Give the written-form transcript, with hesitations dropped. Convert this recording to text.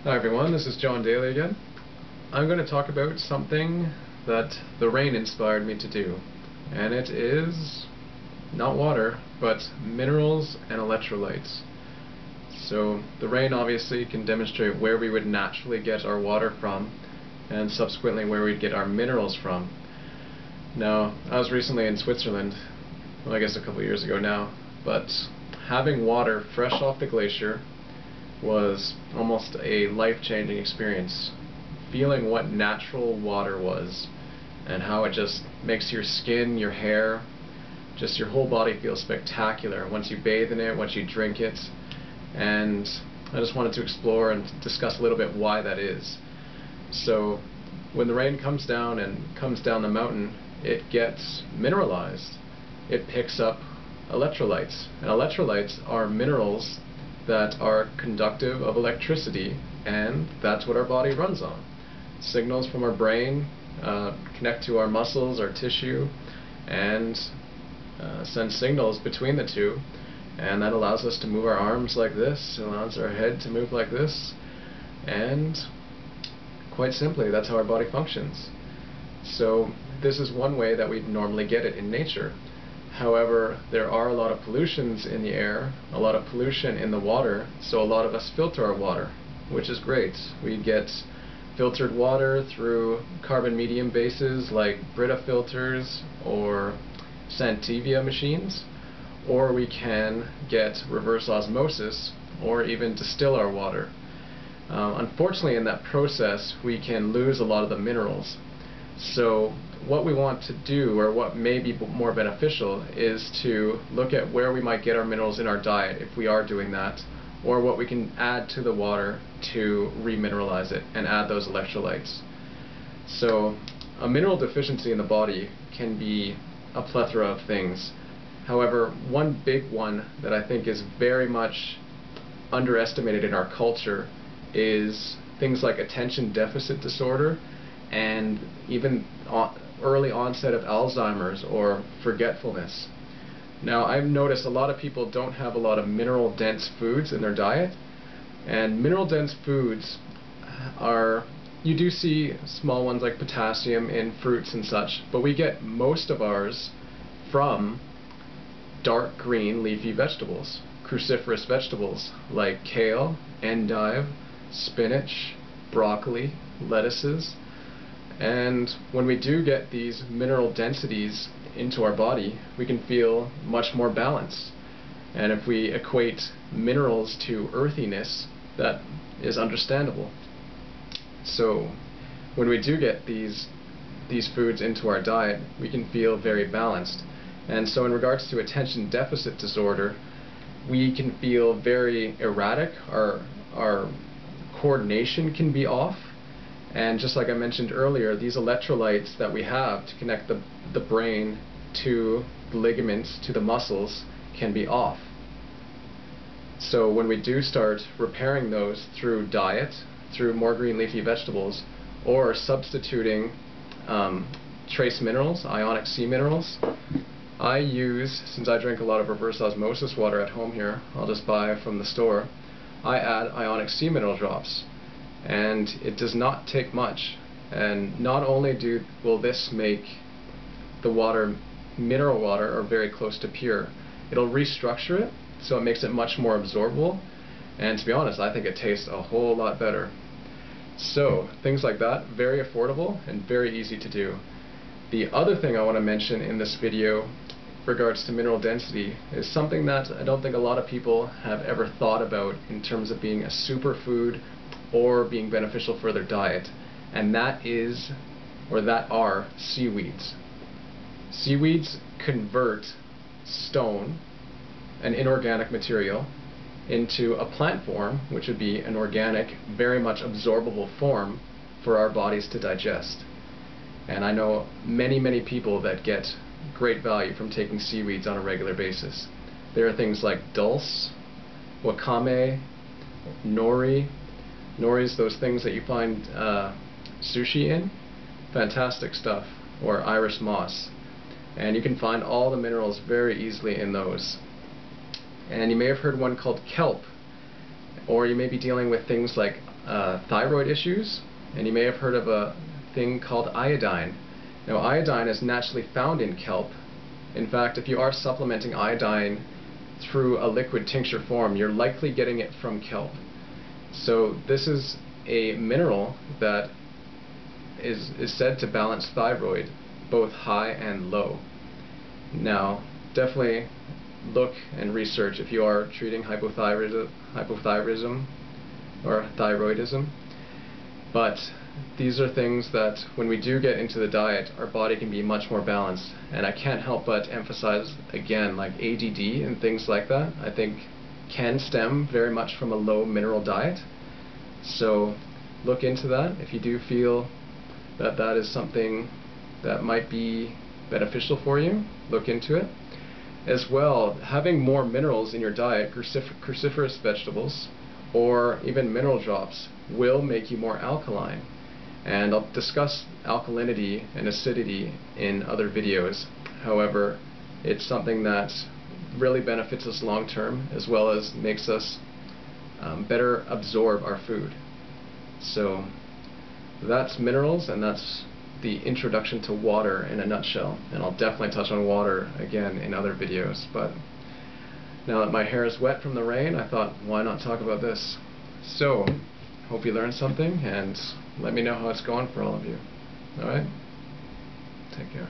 Hi everyone, this is John Daly again. I'm going to talk about something that the rain inspired me to do, and it is not water, but minerals and electrolytes. So the rain obviously can demonstrate where we would naturally get our water from, and subsequently where we'd get our minerals from. Now, I was recently in Switzerland, well I guess a couple years ago now, but having water fresh off the glacier was almost a life-changing experience. Feeling what natural water was and how it just makes your skin, your hair, just your whole body feel spectacular once you bathe in it, once you drink it. And I just wanted to explore and discuss a little bit why that is. So when the rain comes down and comes down the mountain, it gets mineralized. It picks up electrolytes, and electrolytes are minerals that are conductive of electricity, and that's what our body runs on. Signals from our brain connect to our muscles, our tissue, and send signals between the two, and that allows us to move our arms like this, it allows our head to move like this, and quite simply, that's how our body functions. So this is one way that we'd normally get it in nature. However, there are a lot of pollutions in the air, a lot of pollution in the water, so a lot of us filter our water, which is great. We get filtered water through carbon medium bases like Brita filters or Santivia machines, or we can get reverse osmosis or even distill our water. Unfortunately, in that process, we can lose a lot of the minerals. So what we want to do, or what may be more beneficial, is to look at where we might get our minerals in our diet if we are doing that, or what we can add to the water to remineralize it and add those electrolytes. So a mineral deficiency in the body can be a plethora of things. However, one big one that I think is very much underestimated in our culture is things like attention deficit disorder and even early onset of Alzheimer's or forgetfulness. Now, I've noticed a lot of people don't have a lot of mineral dense foods in their diet, and mineral dense foods are, you do see small ones like potassium in fruits and such, but we get most of ours from dark green leafy vegetables, cruciferous vegetables like kale, endive, spinach, broccoli, lettuces. And when we do get these mineral densities into our body, we can feel much more balanced. And if we equate minerals to earthiness, that is understandable. So when we do get these foods into our diet, we can feel very balanced. And so in regards to attention deficit disorder, we can feel very erratic. Our coordination can be off. And just like I mentioned earlier, these electrolytes that we have to connect the brain to the ligaments, to the muscles, can be off. So when we do start repairing those through diet, through more green leafy vegetables, or substituting trace minerals, ionic sea minerals, I use, since I drink a lot of reverse osmosis water at home here, I'll just buy from the store, I add ionic sea mineral drops. And it does not take much, and not only will this make the water, mineral water, or very close to pure, it'll restructure it so it makes it much more absorbable, and to be honest, I think it tastes a whole lot better. So things like that, very affordable and very easy to do. The other thing I want to mention in this video regards to mineral density is something that I don't think a lot of people have ever thought about in terms of being a superfood or being beneficial for their diet, and that are seaweeds. Seaweeds convert stone, an inorganic material, into a plant form, which would be an organic, very much absorbable form for our bodies to digest. And I know many people that get great value from taking seaweeds on a regular basis. There are things like dulse, wakame, nori. Nori is those things that you find sushi in. Fantastic stuff. Or iris moss. And you can find all the minerals very easily in those. And you may have heard one called kelp. Or you may be dealing with things like thyroid issues, and you may have heard of a thing called iodine. Now, iodine is naturally found in kelp. In fact, if you are supplementing iodine through a liquid tincture form, you're likely getting it from kelp. So this is a mineral that is said to balance thyroid, both high and low. Now, definitely look and research if you are treating hypothyroidism or thyroidism. But these are things that when we do get into the diet, our body can be much more balanced. And I can't help but emphasize again, like ADD and things like that, I think can stem very much from a low mineral diet. So look into that. If you do feel that that is something that might be beneficial for you, look into it. As well, having more minerals in your diet, cruciferous vegetables, or even mineral drops, will make you more alkaline. And I'll discuss alkalinity and acidity in other videos. However, it's something that really benefits us long term, as well as makes us better absorb our food. So that's minerals, and that's the introduction to water in a nutshell. And I'll definitely touch on water again in other videos. But now that my hair is wet from the rain, I thought, why not talk about this? So, hope you learned something, and let me know how it's going for all of you. Alright? Take care.